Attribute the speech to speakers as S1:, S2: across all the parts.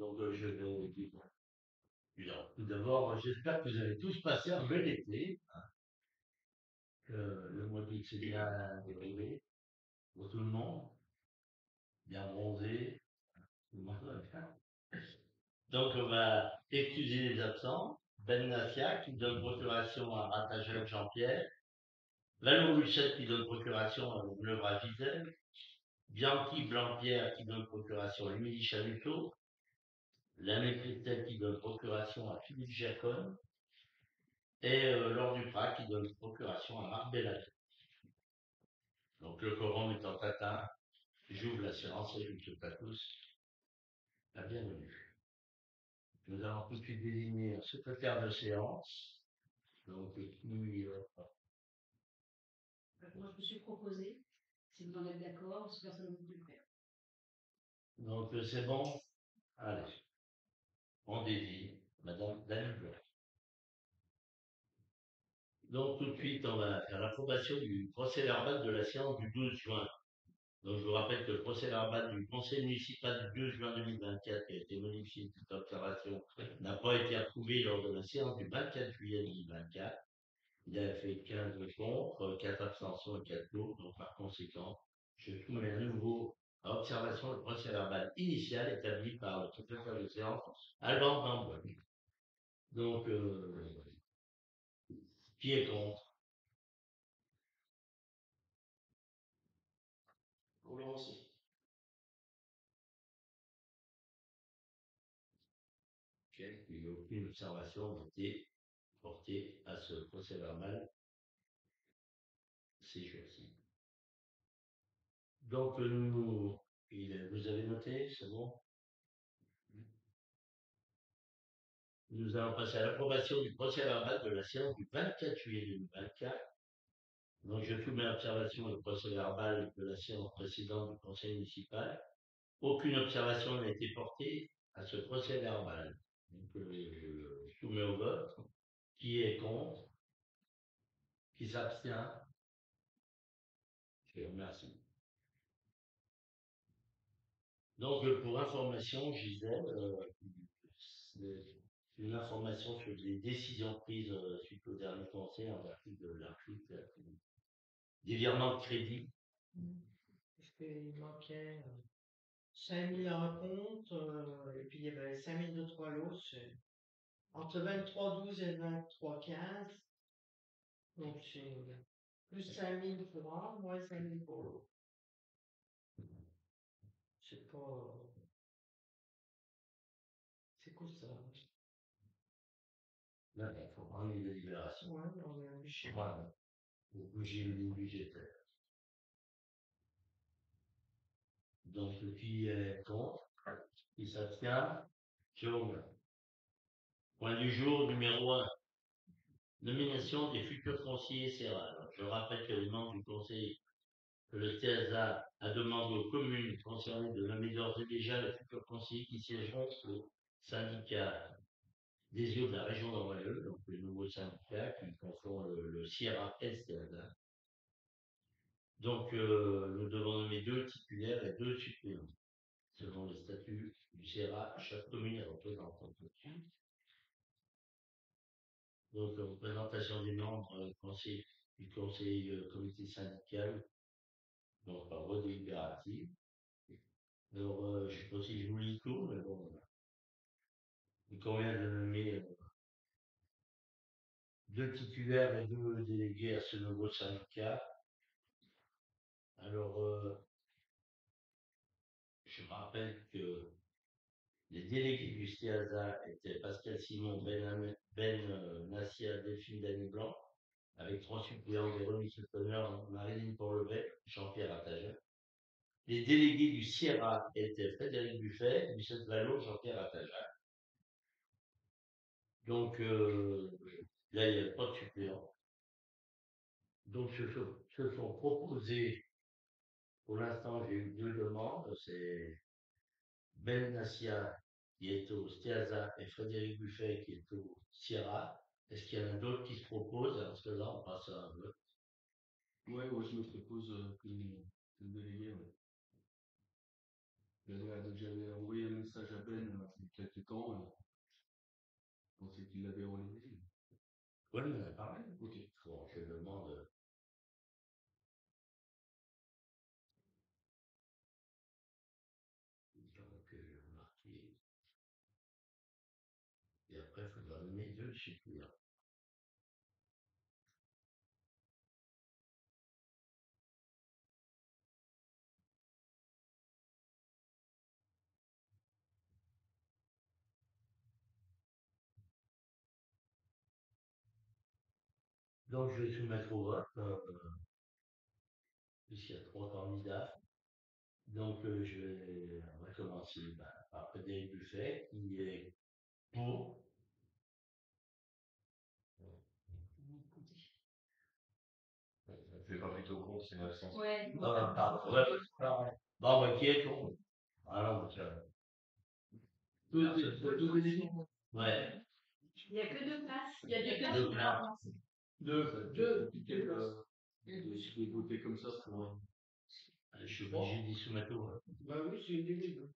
S1: Donc, je vais dire. Alors, tout d'abord, j'espère que vous avez tous passé un bel été, que le mois d'août s'est bien déroulé pour tout le monde, bien bronzé, tout le monde va bien. Donc, on va excuser les absents. Ben Nassia qui donne procuration à Ratagel Jean-Pierre, Valou Lucette qui donne procuration à Leuvra Gisèle, Bianchi Blanc-Pierre qui donne procuration à Émilie Chaluteau, L'année Christelle qui donne procuration à Philippe Jacon, et Laure Duprat qui donne procuration à Marc Bellac. Donc le quorum étant atteint, j'ouvre la séance et je vous souhaite à tous la bienvenue. Nous allons tout de suite désigner un secrétaire de séance. Donc qui
S2: Moi, je me suis proposé, si vous en êtes d'accord, si personne ne veut le faire.
S1: donc c'est bon. Allez, on désigne Madame Daniel Blanc. Donc tout de suite, on va faire l'approbation du procès verbal de la séance du 12 juin. Donc je vous rappelle que le procès verbal du conseil municipal du 2 juin 2024 qui a été modifié de toute observation n'a pas été approuvé lors de la séance du 24 juillet 2024. Il a fait 15 contre, 4 abstentions et 4 pour. Donc par conséquent, je soumets à nouveau à observation le procès verbal initial établi par le secrétaire de séance Alban Gambois. Donc, qui est contre? Pour le aussi. Ok, il n'y a aucune observation n'a été portée à ce procès verbal ces jours-ci. Donc, vous avez noté, c'est bon? Nous allons passer à l'approbation du procès verbal de la séance du 24 juillet 2024. Donc, je soumets à observation le procès verbal de la séance précédente du conseil municipal. Aucune observation n'a été portée à ce procès verbal. Donc, je soumets au vote. Qui est contre? Qui s'abstient? Je vous remercie. Donc, pour information, Gisèle, c'est une information sur les décisions prises suite au dernier conseil en vertu de l'article des virements de crédit.
S3: Parce qu'il manquait 5 000 à un compte, et puis il y avait 5 000 de trois l'autre. Entre 23,12 et 23,15. Donc c'est plus 5 000 pour un, moins 5 000 pour l'autre. C'est pas. C'est cool ça.
S1: Là, il faut prendre une délibération.
S3: Ouais, on est un fichier.
S1: Voilà. Pour bouger le ligne budgétaire. Donc, qui est contre? Qui s'abstient? Je vous remercie. Point du jour numéro 1. Nomination des futurs conseillers CERA. Je rappelle que les membres du conseil que le CSA a demandé aux communes concernées de nommer d'ores et déjà les futurs conseillers qui siégeront au syndicat des yeux de la région d'Orvaleux, donc le nouveau syndicat qui confond le Sierra et le CSA. Donc, nous devons nommer 2 titulaires et 2 suppléants. Selon les statuts du CERA, chaque commune est représentante. Donc, représentation des membres du conseil comité syndical, donc par voie délibérative. Alors, je ne sais pas si je vous lis tout, mais bon, il convient de nommer 2 titulaires et 2 délégués à ce nouveau syndicat. Alors, je rappelle que les délégués du CIASA étaient Pascal Simon, Nassia, Delphine Dany Blanc, avec 3 suppléants Véronique Sautonner, Marilyn Porlevet, Jean-Pierre Attaja. Les délégués du Sierra étaient Frédéric Buffet, Lucette Vallot, Jean-Pierre Attaja. Donc, là, il n'y a pas de suppléant. Donc, se sont proposés, pour l'instant, j'ai eu 2 demandes, c'est Ben Nassia qui est au Stiaza et Frédéric Buffet qui est au Sierra. Est-ce qu'il y en a d'autres qui se proposent? Alors, ce que là, on passe à un vote.
S4: Ouais, je me propose comme délégué. Ouais. J'avais envoyé un message à Ben
S1: Oui, on en a parlé.
S4: Ok.
S1: Bon, je demande. Donc, je vais marquer. Et après, il faudra donner deux chiffres. Donc, je vais soumettre au vote, puisqu'il y a 3 candidats. Donc, on va commencer par Frédéric Buffet, qui est pour.
S4: Je fais pas plutôt compte, c'est l'absence.
S2: Ouais.
S1: Pardon. Ouais, pardon. Bon, qui est contre? Alors,
S4: Deux éléments.
S1: ouais.
S2: Il n'y a que 2 places. Il y a 2
S1: Deux
S2: places.
S1: places.
S4: Deux. Je vais voter comme ça pour.
S1: Je suis obligé d'y soumettre au vote.
S4: Bah oui, c'est une début.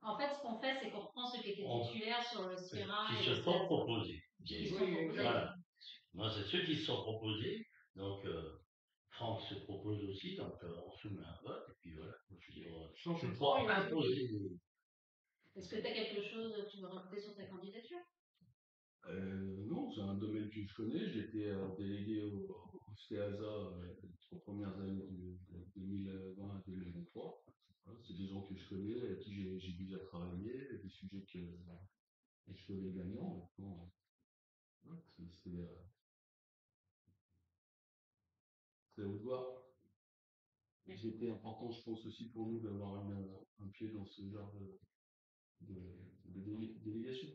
S2: En fait, ce qu'on fait, c'est qu'on reprend ceux qui étaient titulaires sur le Sierra
S1: Qui
S2: et
S1: se
S2: le
S1: sont
S2: Stade.
S1: proposés.
S2: Qui se sont proposés.
S1: Voilà. Moi, c'est ceux qui se sont proposés. Donc, Franck se propose aussi. Donc, on soumet un vote. Et puis voilà. Je ne peux pas imposer.
S2: Est-ce que tu as quelque chose que tu veux rajouter sur ta candidature?
S4: Non, c'est un domaine que je connais. J'étais délégué au STEASA les 3 premières années de 2020 à 2023. Voilà, c'est des gens que je connais, avec qui j'ai déjà travaillé, des sujets que je connais gagnants. Maintenant, c'est au devoir. C'était important, je pense, aussi pour nous d'avoir un pied dans ce genre de délégation.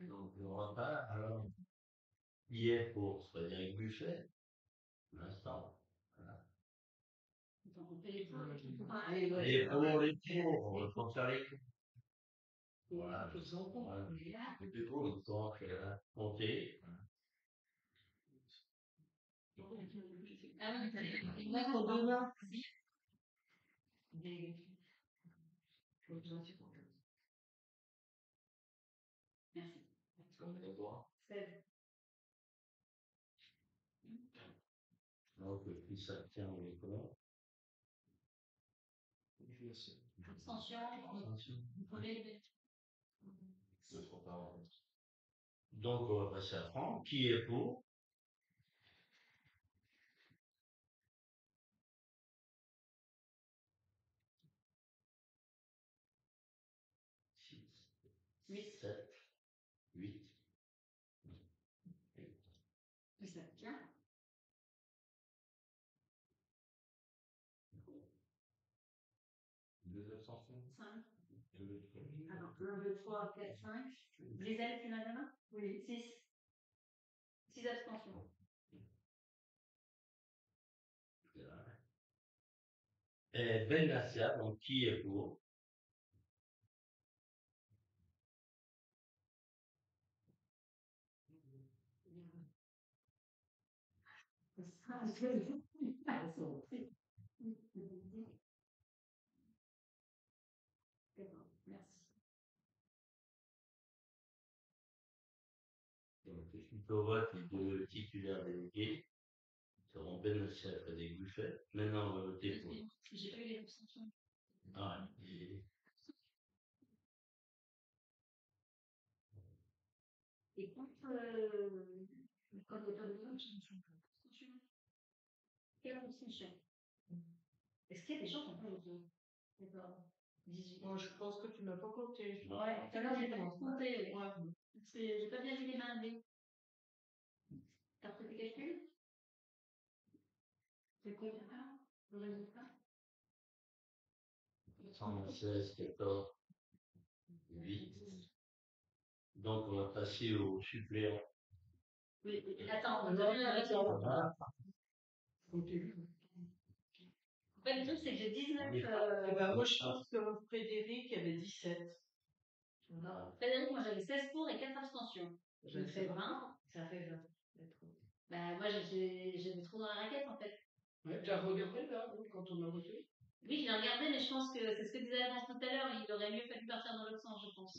S1: Donc, le repas, alors, qui est pour Frédéric Buffet, pour l'instant. Voilà.
S2: Donc, on fait les pour.
S1: Et pour, on va faire les coups. Voilà. Voilà. Et pour, donc, compter.
S2: Ah oui, mettre aux 2 mains. Merci. 16.
S1: Donc, qui s'abstient au écran.
S2: Abstention.
S1: Abstention.
S2: Vous pouvez.
S1: Donc, on va passer à Franck. Qui est pour? 6,
S2: 8.
S1: 7, 8.
S2: Qui s'abstient?
S4: 2 abstentions.
S2: 5. Alors, 1, 2, 3, 4, 5. Gisèle, tu l'as la main? Oui. 6. 6 abstentions.
S1: Et Ben Nassia, donc qui est pour?
S2: Merci.
S1: Donc, suite au vote, les 2 titulaires délégués seront Ben Nassia et Frédéric Buffet. Maintenant, on va voter pour.
S2: J'ai pas eu les abstentions.
S1: Ah,
S2: Et contre le candidat de vote, quelle abstention? Est-ce qu'il y a des gens qui n'ont pas voté? D'accord. 18.
S3: Moi, je pense que tu m'as pas compté.
S2: Ouais, tout à l'heure, j'ai pas compté.
S3: Ouais.
S2: Parce que j'ai pas bien vu les mains levées. T'as refait tes calculs? C'est combien le résultat?
S1: 116, 14, 8. Donc, on va passer au suppléant.
S2: Oui, attends, on donne la raison.
S1: Voilà.
S2: En fait, le truc, c'est que j'ai 19.
S3: Eh ben, moi, je pense que Frédéric avait 17.
S2: Frédéric, moi j'avais 16 pour et 4 abstentions. Je me fais 20.
S3: Ça fait 20.
S2: Bah, moi j'ai des trous dans la raquette en fait.
S3: Ouais, tu as regardé là, quand on a voté?
S2: Oui, je l'ai regardé, mais je pense que c'est ce que disait Alphonse tout à l'heure. Il aurait mieux fallu partir dans l'autre sens, je pense.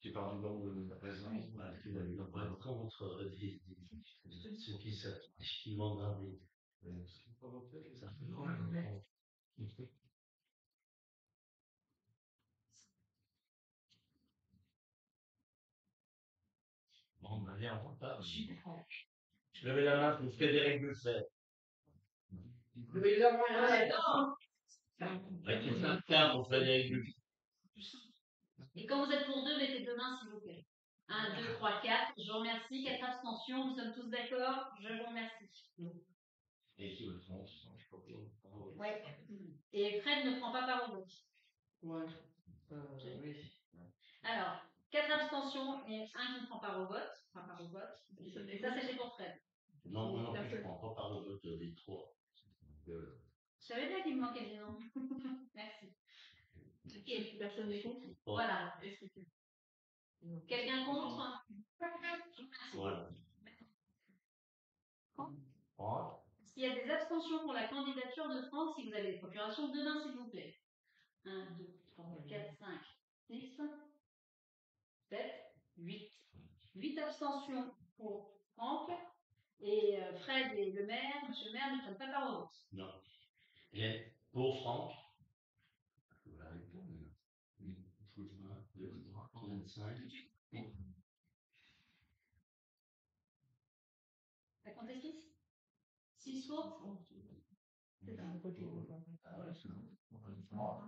S1: Tu parles du nombre de présents, tu vas lui prendre contre ceux qui vont dans des. Ça fait longtemps. Bon, ben, viens, on part. Je levais la main pour Frédéric Buffet.
S3: Levez la main.
S1: Avec les 5 pour Frédéric Buffet.
S2: Et quand vous êtes pour deux, mettez 2 mains, s'il vous plaît. 1, 2, 3, 4. Je vous remercie. 4 abstentions. Nous sommes tous d'accord. Je vous remercie.
S1: Et qui le trompe,
S2: Ouais. Et Fred ne prend pas part au vote.
S3: Ouais. Oui.
S2: Alors, 4 abstentions et 1 qui ne prend pas au vote. Enfin, part au vote. Et ça, c'était pour Fred.
S1: Non, moi non plus, je ne prends pas part au vote des 3.
S2: Je savais bien qu'il me manquait des noms. Merci. Ok.
S3: Personne n'est contre.
S2: Voilà. Quelqu'un contre?
S1: Voilà.
S2: S'il y a des abstentions pour la candidature de Franck, si vous avez des procurations, 2 mains, s'il vous plaît. 1, 2, 3, 4, 5, 6, 7, 8. 8 abstentions pour Franck. Et Fred et le maire, monsieur le maire, ne prennent pas part au vote.
S1: Non. Et pour Franck, 35.
S2: Ça comptait 6? 6 pour? C'est ça.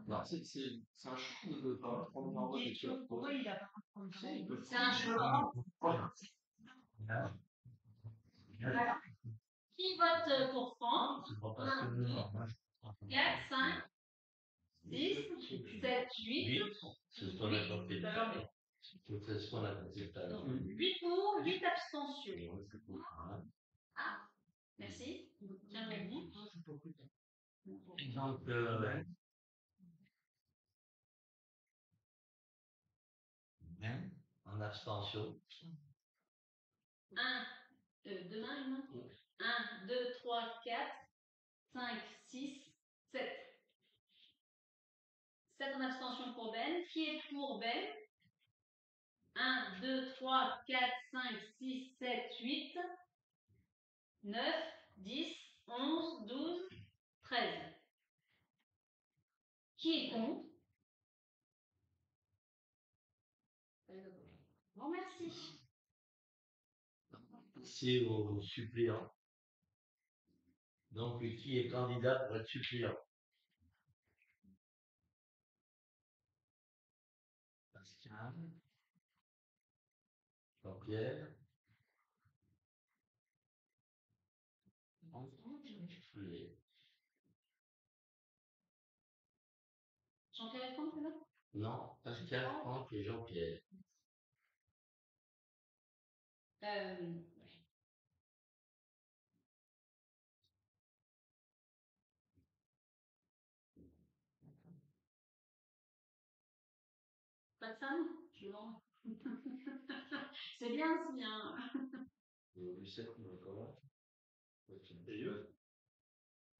S4: Non, c'est un choix de pas prendre par vote.
S2: Pourquoi il a pas prendre c'est un choix. Voilà. Qui vote pour Franck? 1, 2, 4, 5, 6, 7, 8.
S1: C'est ce qu'on a compris. C'est ce qu'on a compris tout à l'heure.
S2: 8 pour, 8 abstentions. Ah, merci. Tiens, bon.
S1: Donc, en abstention.
S2: 1, demain, une main. 1, 2, 3, 4, 5, 6, 7. 7 en abstention pour Ben. Qui est pour Ben? 1, 2, 3, 4, 5, 6, 7, 8, 9, 10, 11, 12, 13. Qui est contre? Bon, merci.
S1: C'est aux suppléants. Donc, qui est candidat pour être suppléant? Pascal. Jean-Pierre.
S2: Jean-Pierre est contre, c'est là?
S1: Non, Pascal, Franck et Jean-Pierre.
S2: Ouais. Pas de femme? Je vends. C'est bien, c'est bien.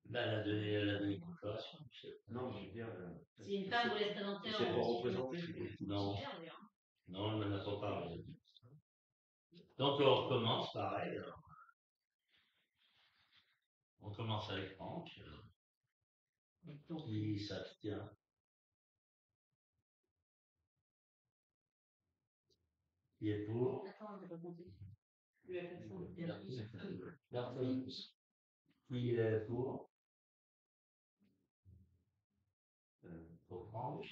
S1: Ben, elle a donné procuration.
S4: Non, je veux dire.
S2: Si une femme voulait se présenter
S4: C'est pour représenter.
S1: Non,
S2: Super, d'ailleurs.
S1: non, elle n'en a pas parlé. Donc, on recommence pareil. Alors. On commence avec Franck. Qui s'abstient. Qui est pour?
S2: Attends, je vais compter.
S1: Personne. Qui est pour? Pour Franck.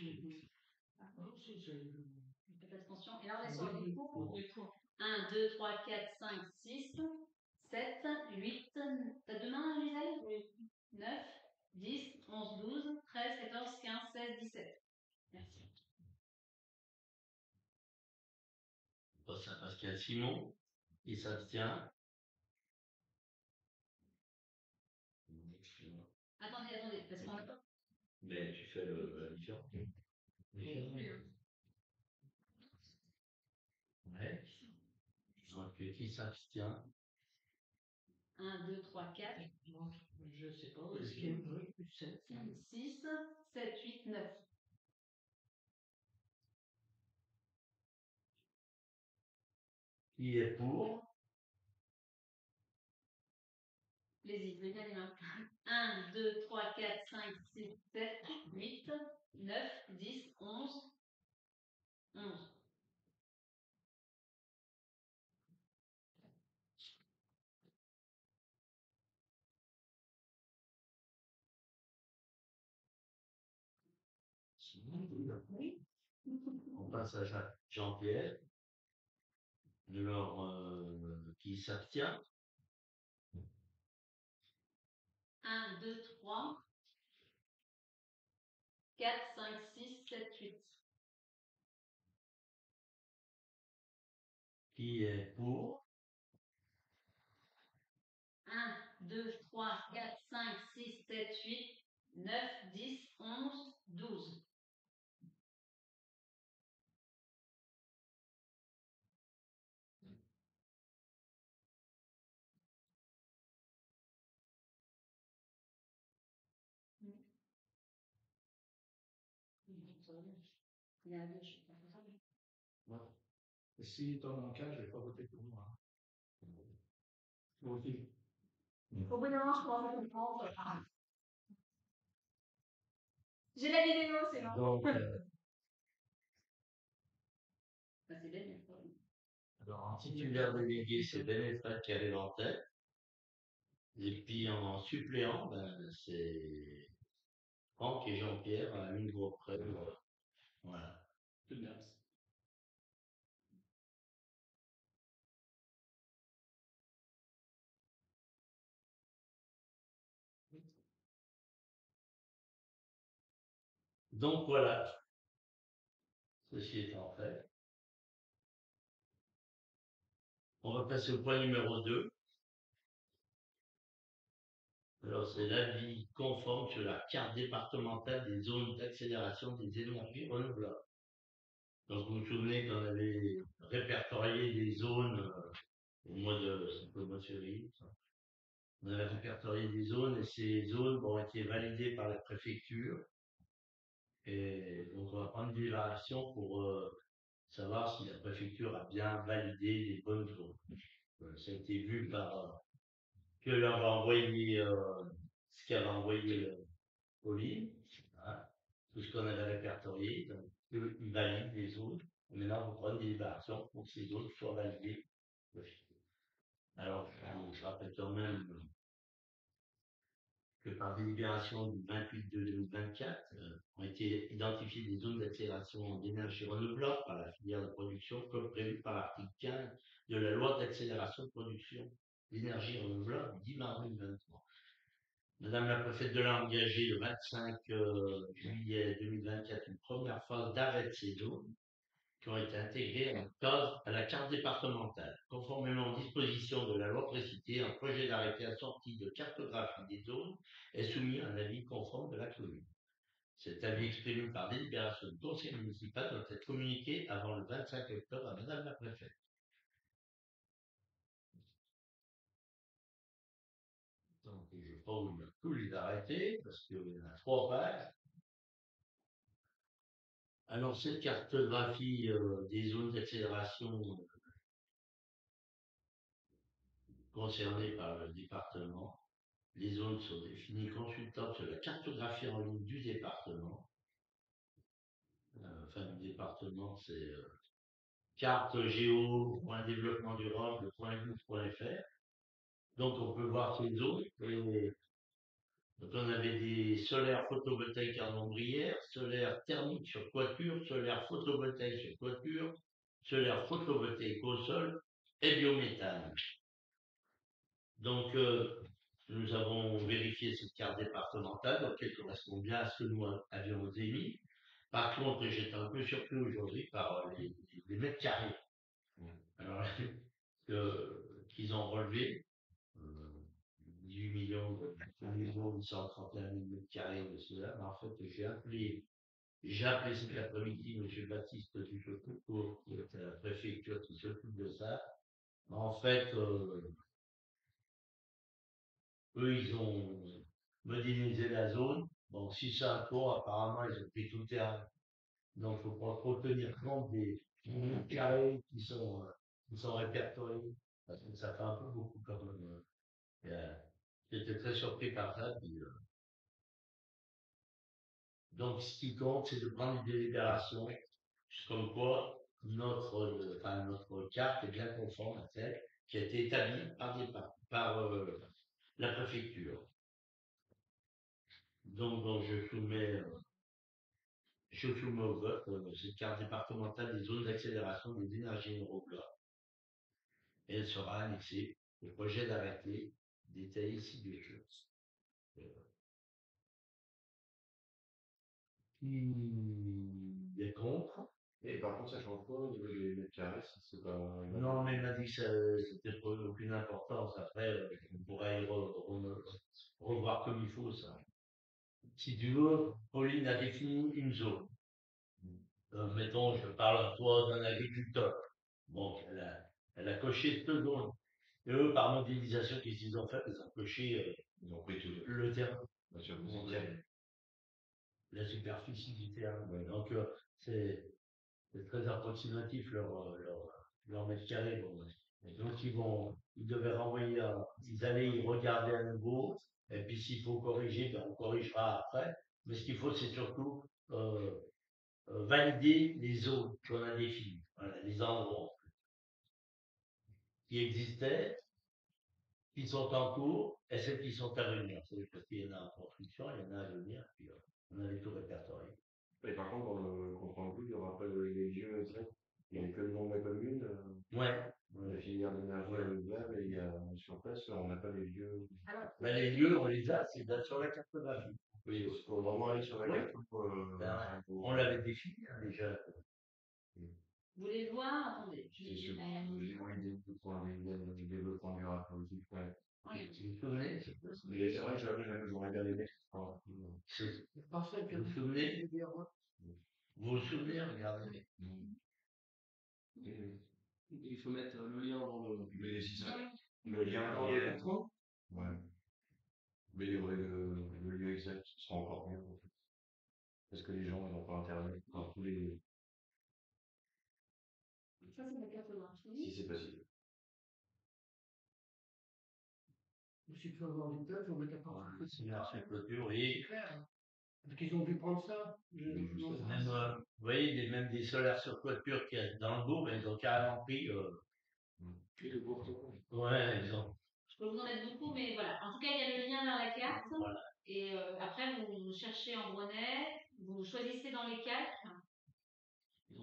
S2: Faites attention. Et là, on est sur les pour. 1, 2, 3, 4, 5, 6, 7, 8. T'as 2 mains, Gisèle? Oui. 9, 10, 11, 12, 13, 14, 15, 16, 17. Merci.
S1: Bon, ça parce qu'il y a Simon qui s'abstient.
S2: Attendez, parce qu'on n'a pas.
S1: Mais tu fais la différence. Ouais. Donc, qui s'abstient?
S2: 1, 2, 3, 4,
S3: Non, je sais pas. Est-ce qu'il y a plus 7?
S2: 6, 7, 8, 9.
S1: Qui est pour?
S2: Les bien les mains. 1, 2, 3, 4, 5, 6, 7, 8, 9, 10, 11, 11.
S1: On passe à Jean-Pierre. Alors, qui s'abstient?
S2: 1, 2, 3, 4, 5, 6, 7, 8.
S1: Qui est pour?
S2: 1, 2, 3, 4, 5, 6, 7, 8, 9, 10, 11, 12.
S1: Ouais. Si dans mon cas, je vais pas voter pour moi. Moi aussi.
S2: Au bout d'un moment, je commence à comprendre. J'ai la vidéo, c'est bon.
S1: Donc,
S2: C'est bien.
S1: alors, en titulaire délégué, c'est Bénéfrat qui avait en tête. Et puis en suppléant, ben, c'est Franck et Jean-Pierre à une voix près. Voilà.
S4: C'est bien.
S1: Donc voilà. Ceci étant fait. On va passer au point numéro 2. Alors, c'est l'avis conforme sur la carte départementale des zones d'accélération des énergies renouvelables. Donc, vous vous souvenez qu'on avait répertorié des zones au mois de février. On avait répertorié des zones et ces zones ont été validées par la préfecture. Et donc, on va prendre une délibération pour savoir si la préfecture a bien validé les bonnes zones. Ça a été vu par que l'on va envoyer ce qu'avait envoyé Pauline, hein, tout ce qu'on avait répertorié, donc ils valident les zones. Et maintenant, on prend une délibération pour que ces zones soient validées. Alors, je rappelle quand même que par délibération du 28/2/2024, ont été identifiées des zones d'accélération d'énergie renouvelable par la filière de production, comme prévu par l'article 15 de la loi d'accélération de production d'énergie renouvelable du 10 mars 2023. Madame la préfète de l'a engagé le 25 juillet 2024 une première phase d'arrêt de ces zones qui ont été intégrées à la carte départementale. Conformément aux dispositions de la loi précitée, un projet d'arrêté assorti de cartographie des zones est soumis à un avis conforme de la commune. Cet avis exprimé par délibération du conseil municipal doit être communiqué avant le 25 octobre à Madame la préfète. Donc, je ne vais pas vous lire tous les arrêtés parce qu'il y en a 3 pages. Alors, cette cartographie des zones d'accélération concernées par le département, les zones sont définies consultables sur la cartographie en ligne du département. Enfin, du département, c'est carte-géo.développement-durable.gouv.fr. Donc, on peut voir ces zones. Donc, on avait des solaires photovoltaïques en ombrière, solaires thermiques sur toiture, solaires photovoltaïques sur toiture, solaires photovoltaïques au sol et biométhane. Donc, nous avons vérifié cette carte départementale, donc elle correspond bien à ce que nous avions émis. Par contre, j'étais un peu surpris aujourd'hui par les mètres carrés. Alors, qu'ils ont relevé 18 millions, 831 000 mètres carrés de cela. Mais en fait, j'ai appelé cet après-midi M. Baptiste Duchaucourt, qui est à la préfecture qui s'occupe de ça. En fait, eux, ils ont modélisé la zone. Bon, si c'est un tour, apparemment, ils ont pris tout le terrain. Donc, il faut pas trop tenir compte des carrés qui sont répertoriés. Parce que ça fait un peu beaucoup quand même. J'étais très surpris par ça. Donc, ce qui compte, c'est de prendre une délibération, comme quoi notre carte est bien conforme à celle qui a été établie par la préfecture. Donc je soumets au vote cette carte départementale des zones d'accélération des énergies renouvelables. Et elle sera annexée au projet d'arrêté détaillé ci-dessus. Qui est contre?
S5: Et par contre, ça change quoi au niveau des mètres carrés, si c'est pas.
S1: Non, mais il m'a dit que c'était pas aucune importance. Après, on pourrait revoir comme il faut ça. Si tu veux, Pauline a défini une zone. Mettons, je parle à toi d'un agriculteur. Bon, elle a coché cette zone. Et eux, par modélisation, qu'est-ce qu'ils ont fait? Ils ont coché
S5: Ils ont pris tout
S1: le terrain.
S5: la surface.
S1: La superficie du terrain.
S5: Ouais.
S1: Donc, c'est très approximatif leur mètre carré. Bon, donc, ils devaient renvoyer, ils allaient y regarder à nouveau. Et puis, s'il faut corriger, ben, on corrigera après. Mais ce qu'il faut, c'est surtout valider les zones qu'on a définies. Voilà, les endroits qui existaient, qui sont en cours, et celles qui sont à venir. C'est parce qu'il y en a en construction, il y en a à venir, puis on a les tout répertoriés.
S5: Et par contre, dans le compte rendu, il n'y aura pas les lieux exacts. Il n'y a que le nom de la commune, la filière d'énergie renouvelable, et il y a sur place, on n'a pas les lieux.
S1: Ben, les lieux, on les a, c'est sur la cartographie.
S5: Oui, il faut vraiment aller sur la carte pour.
S1: On l'avait défini déjà.
S2: Vous voulez le voir? Attendez.
S5: C'est sur les moyens de développement durable politique. Ouais.
S1: Vous vous souvenez?
S5: Mais c'est vrai que j'aurais bien aimé.
S3: Parfait,
S1: Vous vous souvenez? Vous vous souvenez, regardez.
S4: Il faut mettre le lien dans le.
S5: Mais si ça. Le lien dans les électrons. Ouais. Mais il y aurait le lieu exact, ce sera encore mieux. En fait. Parce que les gens n'ont pas internet. Enfin, tous les.
S2: Ça, c'est la cartographie.
S5: Si c'est possible.
S3: Si tu veux avoir des plages, on met ta part.
S1: C'est marché clôture, oui.
S3: C'est clair. Parce qu'ils ont dû prendre ça.
S1: Même, vous voyez, même des solaires sur toiture qui est dans le bourg, ils ont carrément pris.
S5: Le bourg.
S1: Ouais, ils ont.
S2: Je peux vous en mettre beaucoup, mais voilà. En tout cas, il y a le lien vers la carte.
S1: Voilà.
S2: Et après, vous cherchez en Brunet, vous choisissez dans les calques.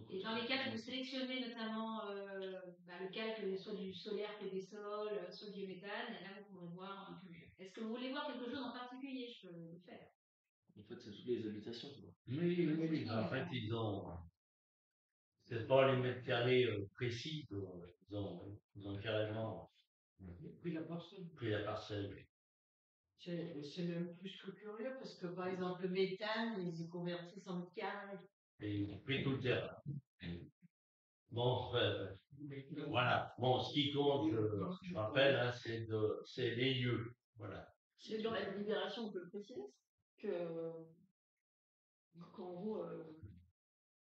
S2: Et dans les calques, vous sélectionnez notamment le calque, soit du solaire que des sols, soit du biométhane. Et là, vous pourrez voir un peu mieux. Est-ce que vous voulez voir quelque chose en particulier? Je peux le faire.
S4: En fait, c'est toutes les habitations.
S1: Oui. En fait, ils ont. C'est pas les mètres carrés précis, ils ont carrément
S3: Pris la parcelle.
S1: pris la parcelle. Oui.
S3: C'est même plus que curieux parce que par exemple le méthane, ils y convertissent en mètres carrés.
S1: Et ils ont pris tout le terrain. Bon, voilà. Bon, ce qui compte, je rappelle, hein, c'est les lieux. Voilà.
S2: C'est dans la délibération, on peut le préciser, que qu'en gros,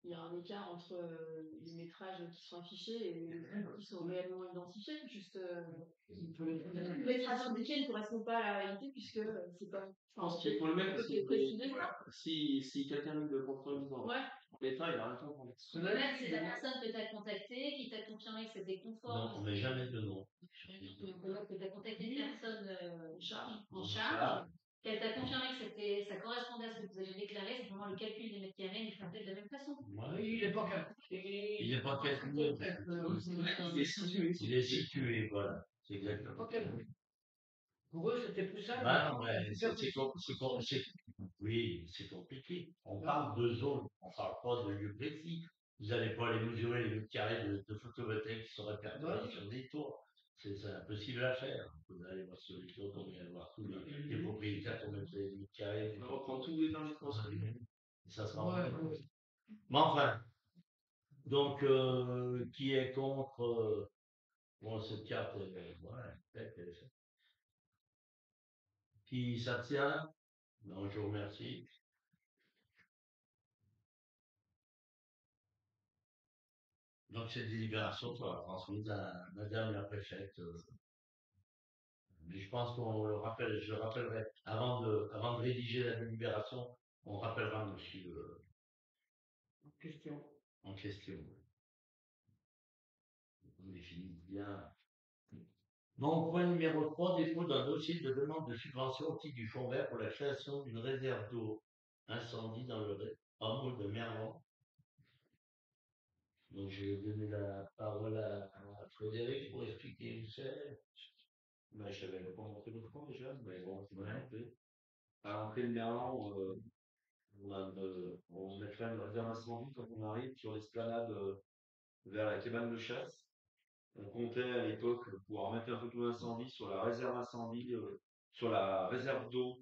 S2: il y a un écart entre les métrages qui sont affichés et les qui sont réellement identifiés. Juste, les métrages indiqués ne correspondent pas à la réalité puisque c'est pas.
S4: Je pense qu'il faut le mettre parce
S2: C'est précisé.
S4: si quelqu'un de contre l'État, il a rien compris.
S2: Ce qu'on va mettre, c'est la personne que tu as contactée, qui t'a confirmé que c'était conforme.
S1: Non, on met jamais de nom.
S2: Que tu as contacté une personne en charge, qu'elle t'a confirmé que ça correspondait à ce que vous avez déclaré, c'est vraiment le calcul des mètres carrés, il fait de la même façon.
S1: Oui,
S3: Il n'est pas calculé.
S1: il n'est pas calculé. Il est situé, voilà. C'est exactement.
S3: Pour eux, c'était plus simple.
S1: Oui, c'est compliqué. On parle de zones, on ne parle pas de lieux précis. Vous n'allez pas aller mesurer les mètres carrés de photovoltaïque qui sont répertoriés sur des tours. C'est impossible à faire. Vous allez voir sur les tours, on va voir tous les propriétaires qui ont les mètres carrés.
S4: On reprend tous les permis de construire.
S1: Ça sera. Mais enfin, donc, qui est contre bon, cette carte, peut-être Qui s'abstient? Non, je vous remercie. Donc, cette délibération sera transmise à Madame la préfète. Mais je pense qu'on le rappelle, je rappellerai, avant de rédiger la délibération, on rappellera monsieur en question. On définit bien. Donc, point numéro 3, dépôt d'un dossier de demande de subvention au titre du Fonds vert pour la création d'une réserve d'eau incendie dans le hameau de Merlan. Donc, je vais donner la parole à Frédéric pour expliquer où c'est.
S5: Ben, je savais pas montré l'autre fois déjà, mais bon, c'est vrai. À l'entrée de Merlan, on mettrait une réserve incendie quand on arrive sur l'esplanade vers la cabane de chasse. On comptait à l'époque pouvoir mettre un photo d'incendie sur la réserve incendie, sur la réserve d'eau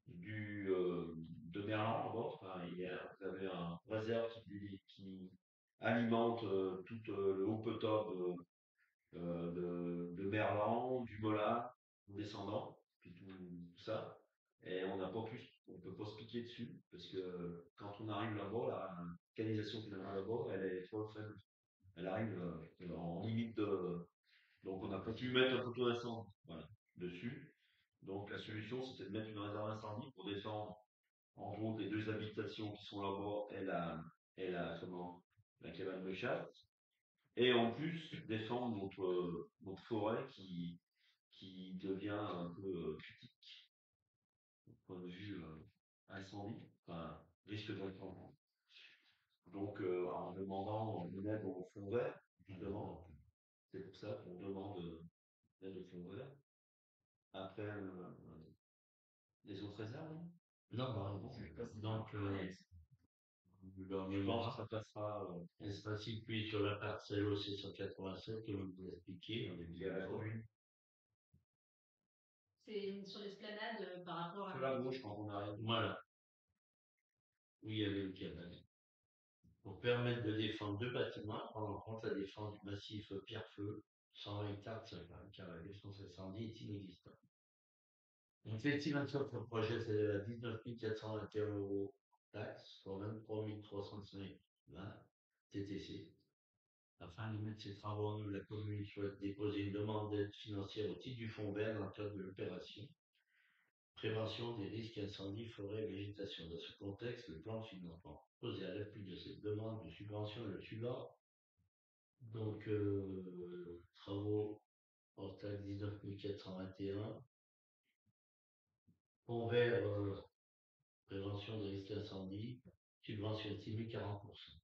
S5: de Merlan d'abord. Enfin, vous avez un réserve qui alimente tout le haut potable de Merlan, du Mola, descendant, puis tout ça. Et on peut pas se piquer dessus, parce que quand on arrive là-bas, la canalisation qui arrive là-bas, elle est trop faible. Elle arrive en limite de. Donc on n'a pas pu mettre un photo d'incendie dessus. Donc la solution, c'était de mettre une réserve incendie pour descendre en gros les deux habitations qui sont là-bas la cabane de chasse. Et en plus, défendre notre forêt qui devient un peu critique, du point de vue incendie, enfin, risque d'incendie. Donc, en demandant une aide au fond vert, justement, c'est pour ça qu'on demande l'aide au fond vert. Après, les autres réserves,
S1: Non, non. Donc,
S5: je pense que ça passera.
S1: espace situé sur la parcelle OC 187 que vous expliquez en début de la commune.
S2: C'est sur l'esplanade par rapport à.
S5: Sur la gauche, quand on arrive.
S1: Voilà. Où il y avait une cabane. Pour permettre de défendre deux bâtiments, prendre en compte la défense du massif Pierre-Feu, 120 hectares de 50 carrés, la défense incendie est inexistante. Donc, l'estimation sur le projet s'élève à 19 421 € taxes, soit 23 305 TTC. Afin de mettre ces travaux en œuvre, la commune souhaite déposer une demande d'aide financière au titre du Fonds vert dans le cadre de l'opération prévention des risques incendie, forêt et végétation. Dans ce contexte, le plan de financement proposé à l'appui de cette demande de subvention est le suivant. Donc, travaux en taxe 19 421. Fonds vert, prévention des risques incendie, subvention estimée 40%.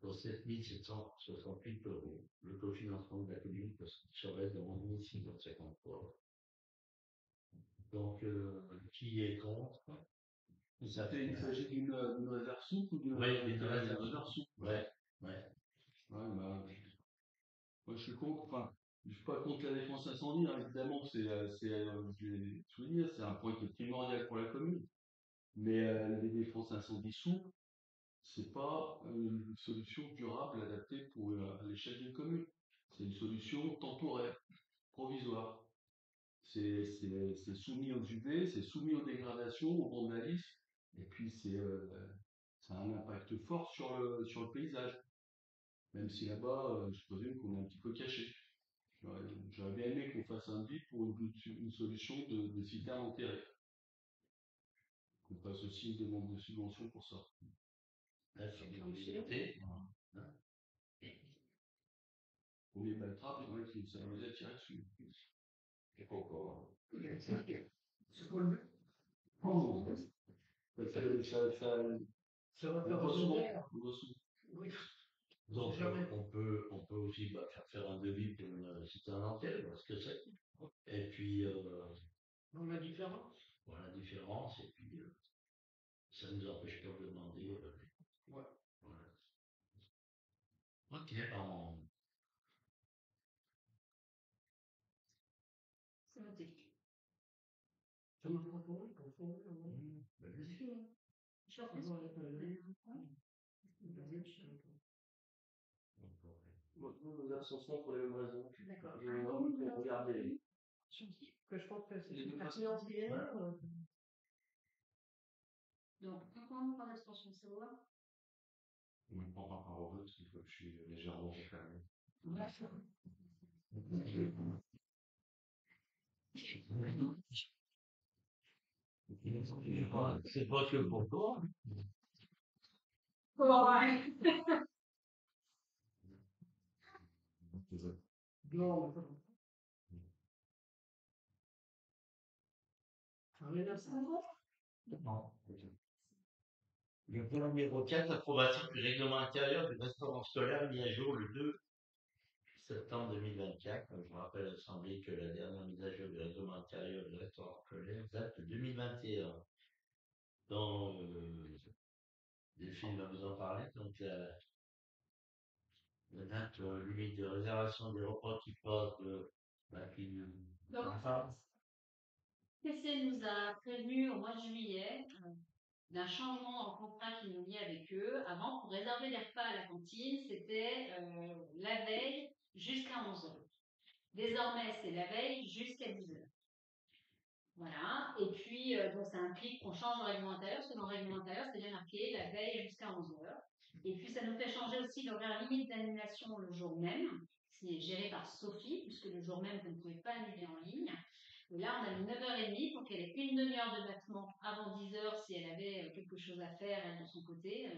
S1: Pour 7 768 €. Le cofinancement de la commune serait de 11 653. Donc, qui est contre?
S4: Il s'agit d'une réserve souple ou d'une
S1: réserve
S4: souple?
S1: Ouais.
S4: Moi je suis contre, enfin, je suis pas contre la défense incendie, hein, évidemment, je vais souligner, c'est un point qui est primordial pour la commune. Mais les défenses incendie souples, c'est pas une solution durable adaptée pour à l'échelle d'une commune. C'est une solution temporaire, provisoire. C'est soumis aux UV, c'est soumis aux dégradations, au vandalisme, et puis ça a un impact fort sur le paysage. Même si là-bas, je présume qu'on est un petit peu caché. J'aurais bien aimé qu'on fasse un bip pour une solution de citerne enterrée. Qu'on fasse aussi une demande de subvention pour ça.
S1: La sécurité.
S4: Pour les maltraps, il y en a qui s'amusent à tirer dessus.
S5: C'est pas encore.
S3: C'est quoi le but?
S4: Oh, ça
S3: Ça va faire
S4: voit
S3: souvent.
S4: souvent.
S3: Oui.
S1: Donc,
S3: Jamais.
S1: on peut aussi faire un devis pour une citerne enterrée, parce que c'est. Et puis,
S3: Dans la différence?
S1: voilà la différence, et puis, ça ne nous empêche pas de demander.
S3: Ouais.
S1: Voilà. Ok, on.
S2: C'est noté.
S3: Ça marche pas pour eux,
S1: Bien sûr.
S2: Je leur pose.
S5: Nous abstentions pour les mêmes raisons.
S2: D'accord.
S5: Je vais regarder.
S2: Gentil.
S3: Que je pense que c'est
S4: Les
S3: une
S4: deux
S3: financière.
S2: Donc, un point par abstention, c'est bon.
S4: On ne prend pas part au vote, parce que je suis légèrement fermé.
S1: C'est pas que pour toi.
S2: Ouais.
S3: Non, en 1950.
S1: Non. Le point numéro 4, approbation du règlement intérieur du restaurant scolaire mis à jour le 2 septembre 2024. Je vous rappelle à l'Assemblée que la dernière mise à jour du règlement intérieur du restaurant scolaire date de 2021. Dans Delphine va vous en parler. Donc la date limite de réservation des repas qui passent de
S2: Donc, PC nous a prévenu au mois de juillet d'un changement en contrat qu'ils ont mis avec eux. Avant, pour réserver les repas à la cantine, c'était la veille jusqu'à 11h. Désormais, c'est la veille jusqu'à 10h. Voilà. Et puis, donc, ça implique qu'on change le règlement intérieur, parce que dans le règlement intérieur, c'est bien marqué la veille jusqu'à 11h. Et puis, ça nous fait changer aussi l'horaire limite d'annulation le jour même, qui est géré par Sophie, puisque le jour même, vous ne pouvez pas annuler en ligne. Et là, on a mis 9h30 pour qu'elle ait une demi-heure de battement avant 10h si elle avait quelque chose à faire, elle, de son côté.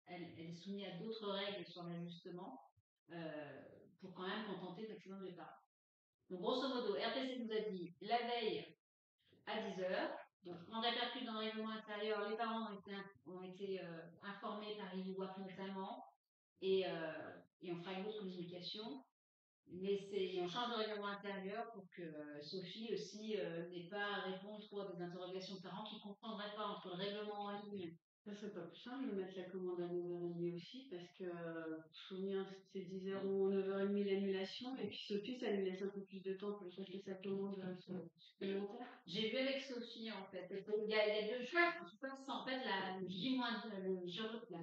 S2: Elle est soumise à d'autres règles sur l'ajustement pour quand même contenter le maximum de parents. Donc, grosso modo, RPC nous a dit la veille à 10h. Donc, on répercute dans le règlement intérieur, les parents ont été informés par l'IWAP notamment, et on fera une autre communication. Mais on change le règlement intérieur pour que Sophie aussi n'ait pas à répondre trop à des interrogations de parents qui ne comprendraient pas entre le règlement en ligne.
S6: Ça serait pas plus simple de mettre la commande à 9h30 aussi, parce que souvenir c'est 10h ou 9h30 l'annulation, et puis Sophie, ça lui laisse un peu plus de temps pour chercher sa commande supplémentaire.
S2: J'ai vu avec Sophie en fait. Il y a deux choses. Je pense en fait la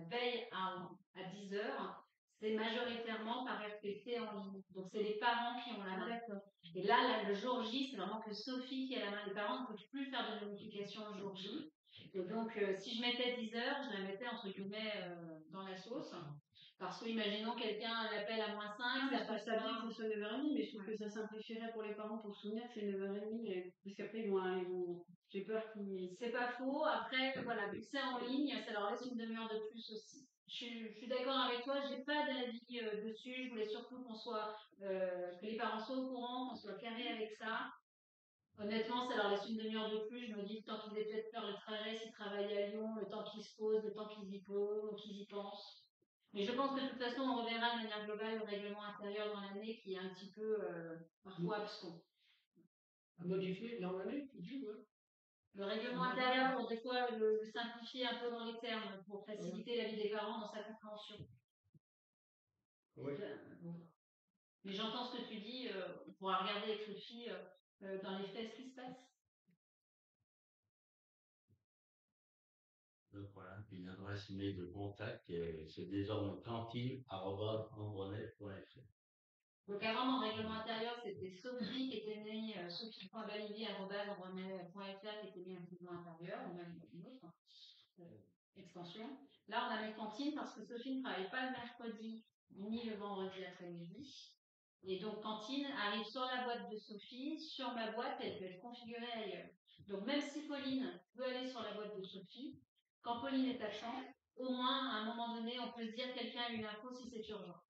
S2: veille à 10h, c'est majoritairement par RPC en ligne. Donc c'est les parents qui ont la main. Et là, le jour J, c'est vraiment que Sophie qui a la main. Les parents ne peuvent plus faire de notification le jour J. Et donc, si je mettais 10h, je la mettais entre guillemets dans la sauce. Parce que, imaginons quelqu'un l'appelle à moins 5,
S6: ça passe à bien que ce soit 9h30, mais je trouve que ça simplifierait pour les parents pour se souvenir que c'est 9h30, parce qu'après, j'ai peur qu'ils.
S2: C'est pas faux. Après, voilà, vu que c'est en ligne, ça leur laisse une demi-heure de plus aussi. Je suis d'accord avec toi, j'ai pas d'avis dessus. Je voulais surtout que les parents soient au courant, qu'on soit carré avec ça. Honnêtement, ça leur laisse une demi-heure de plus. Je me dis, le temps qu'ils aient peut-être faire le trajet, s'ils travaillent à Lyon, le temps qu'ils se posent, le temps qu'ils y pensent. Mais je pense que de toute façon, on reverra de manière globale le règlement intérieur dans l'année qui est un petit peu parfois abscon.
S3: À modifier dans l'année, tu dis, ouais.
S2: Le règlement intérieur, pour des fois le simplifier un peu dans les termes, pour faciliter la vie des parents dans sa compréhension.
S3: Oui.
S2: Mais j'entends ce que tu dis, on pourra regarder avec Sophie dans les faits ce qui se passe.
S1: Donc voilà, une adresse email de contact, c'est désormais cantine@ambronnet.fr.
S2: Donc avant, dans le règlement intérieur, c'était Sophie qui était mis, sophie.balivier@ambronnet.fr qui était mis un règlement intérieur, on a une autre extension. Là, on a mis cantine parce que Sophie ne travaille pas le mercredi ni le vendredi après-midi. Et donc, cantine arrive sur la boîte de Sophie, sur ma boîte, elle peut être configurée ailleurs. Donc, même si Pauline peut aller sur la boîte de Sophie, quand Pauline est absente, au moins, à un moment donné, on peut se dire quelqu'un a une info si c'est urgent.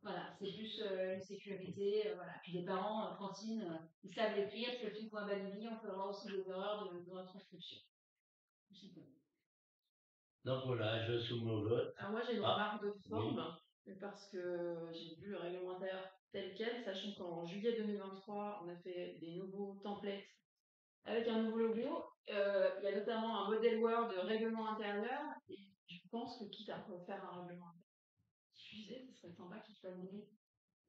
S2: Voilà, c'est plus une sécurité. Voilà. Puis les parents, cantine, ils savent l'écrire, Sophie.balivi, on peut avoir aussi des erreurs de retranscription.
S1: Donc voilà, je soumets au vote.
S6: Alors moi, j'ai une remarque de forme,
S1: Oui.
S6: parce que j'ai vu le règlement intérieur tel quel, sachant qu'en juillet 2023, on a fait des nouveaux templates avec un nouveau logo. Il y a notamment un modèle Word de règlement intérieur, et je pense que quitte à refaire un règlement intérieur diffusé, ce serait sympa qu'il soit lié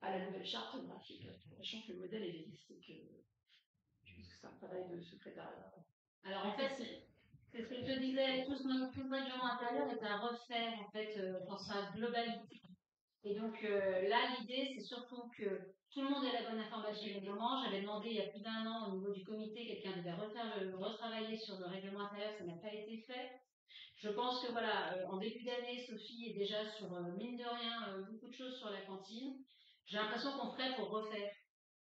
S6: à la nouvelle charte graphique, sachant que le modèle existe et que c'est un travail de secrétariat.
S2: Alors en fait, c'est ce que je te disais, tout le règlement intérieur est à refaire en fait dans sa globalité. Et donc là, l'idée, c'est surtout que tout le monde ait la bonne information du règlement. J'avais demandé il y a plus d'1 an au niveau du comité, quelqu'un devait retravailler sur le règlement intérieur, ça n'a pas été fait. Je pense que voilà, en début d'année, Sophie est déjà sur, mine de rien, beaucoup de choses sur la cantine. J'ai l'impression qu'on ferait pour refaire.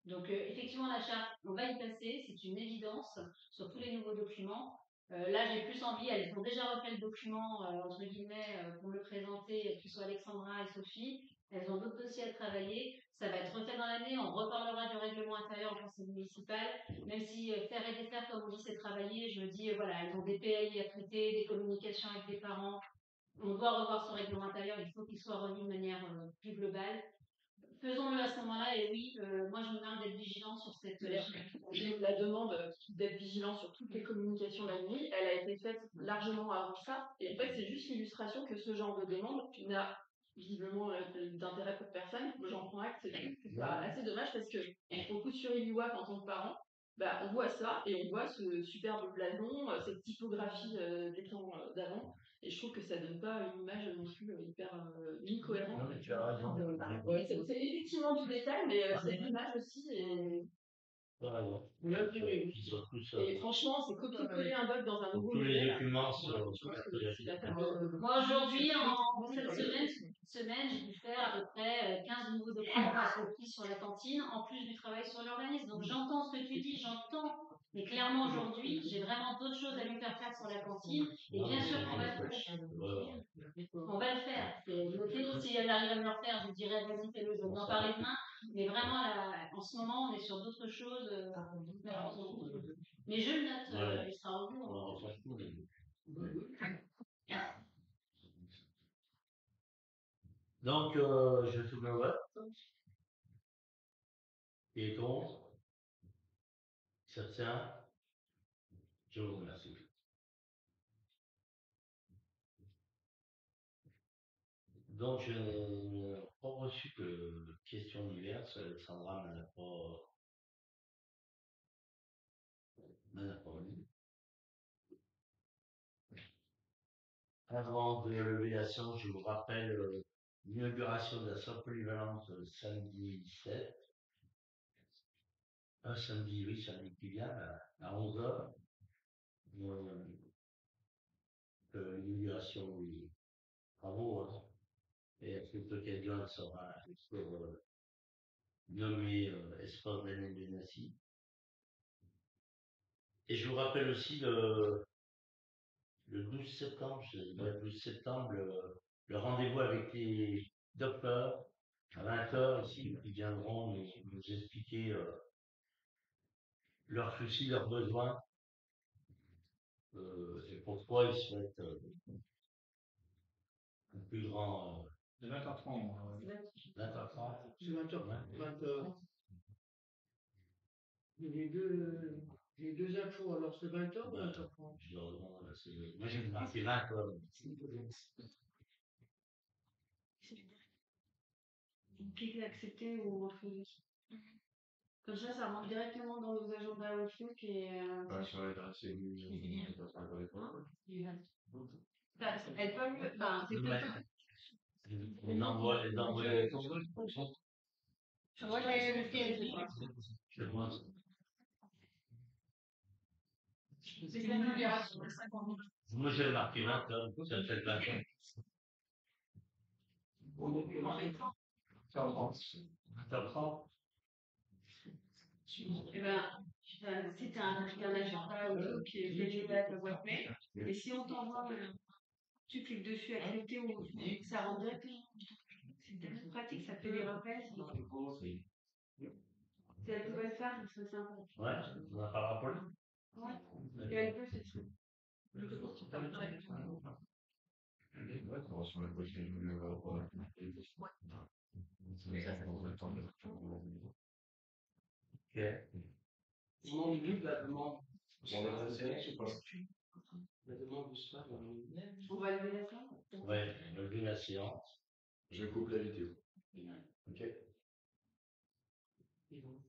S2: Donc effectivement, la charte, on va y passer, c'est une évidence sur tous les nouveaux documents. Là, j'ai plus envie, elles ont déjà refait le document, entre guillemets, pour le présenter, que ce soit Alexandra et Sophie. Elles ont d'autres dossiers à travailler. Ça va être refait dans l'année. On reparlera du règlement intérieur en conseil municipal. Même si faire et défaire, comme on dit, c'est travailler, je me dis, voilà, elles ont des PAI à traiter, des communications avec des parents. On doit revoir ce règlement intérieur. Il faut qu'il soit revu de manière plus globale. Faisons-le à ce moment-là, et oui, moi je me demande d'être vigilant sur cette.
S6: J'ai eu la demande d'être vigilant sur toutes les communications de la nuit. Elle a été faite largement avant ça. Et en fait, c'est juste l'illustration que ce genre de demande n'a visiblement d'intérêt pour personne. J'en prends acte. C'est pas assez dommage parce que au coup sur Iliwak en tant que parent, bah, on voit ça et on voit ce superbe blason, cette typographie des temps d'avant. Et je trouve que ça donne pas une image non plus hyper ni cohérente.
S1: Non, mais tu as raison.
S6: C'est effectivement du détail, mais c'est une image aussi. Et
S1: Tu as raison. Ils sont tous,
S6: et franchement, c'est copier-coller un doc dans un nouveau
S1: tous les
S6: modèle.
S1: documents
S6: Je
S1: sont
S6: pense que c'est la peine
S2: Moi aujourd'hui, en cette semaine, j'ai dû faire à peu près 15 nouveaux documents à Sophie sur la cantine, en plus du travail sur l'organisme. Donc j'entends ce que tu dis, j'entends. Mais clairement aujourd'hui, j'ai vraiment d'autres choses à lui faire faire sur la cantine. Et bien sûr qu'on va le faire. On va le faire. Si elle arrive à me le refaire, je dirais vas-y fais-le, je vais en parler demain. Mais vraiment, là, en ce moment, on est sur d'autres choses. Malheureusement. Mais je le note,
S1: Ouais.
S2: il sera au bout.
S1: on s'en fout. Donc, je soumets le vote. Qui est contre? Qui s'abstient? Je vous remercie. Donc, je n'ai pas reçu de questions diverses. Alexandra m'en a pas mis. Avant de lever la séance, je vous rappelle l'inauguration de la salle polyvalente samedi 7. Samedi, oui, samedi qui vient, à 11h. L'inauguration des travaux. Hein. Et à cette occasion, elle sera nommée Espace d'Alain Benassi. Et je vous rappelle aussi le 12 septembre, le 12 septembre, le rendez-vous avec les docteurs à 20h ici, qui viendront nous expliquer leurs soucis, leurs besoins, et pourquoi ils souhaitent un plus grand.
S7: De 20h30.
S1: 20h30.
S3: C'est 20h. J'ai deux infos, alors c'est 20h ou 20h30?
S1: Je leur demande, moi j'ai marqué 20h.
S6: Cliquez accepter ou refuser. Comme ça rentre directement dans nos agendas Outlook et.
S7: Sur l'adresse email,
S6: Elle peut mieux. Enfin, c'est possible.
S1: On envoie les envoyer.
S6: Moi, j'ai le TNJ. C'est une libération de 50 minutes.
S1: Moi j'ai marqué 20h, ça fait 20h. 20h30.
S6: Eh ben, c'était un agenda Outlook qui est lié avec la boîte mail. Et si on t'envoie, tu cliques dessus, accepter ou refuser, ça rend directement. C'est tellement pratique, ça fait des rappels. Si elle pouvait le faire, ce serait sympa.
S1: Ouais, on en parlera pour lui.
S6: Ouais. Et elle peut, c'est tout.
S1: Ok.
S4: On oublie la demande.
S3: La demande de ça,
S6: On va lever la fin.
S1: Ouais, on va lever la séance.
S7: Je coupe la vidéo.
S1: Ok.
S3: ils vont.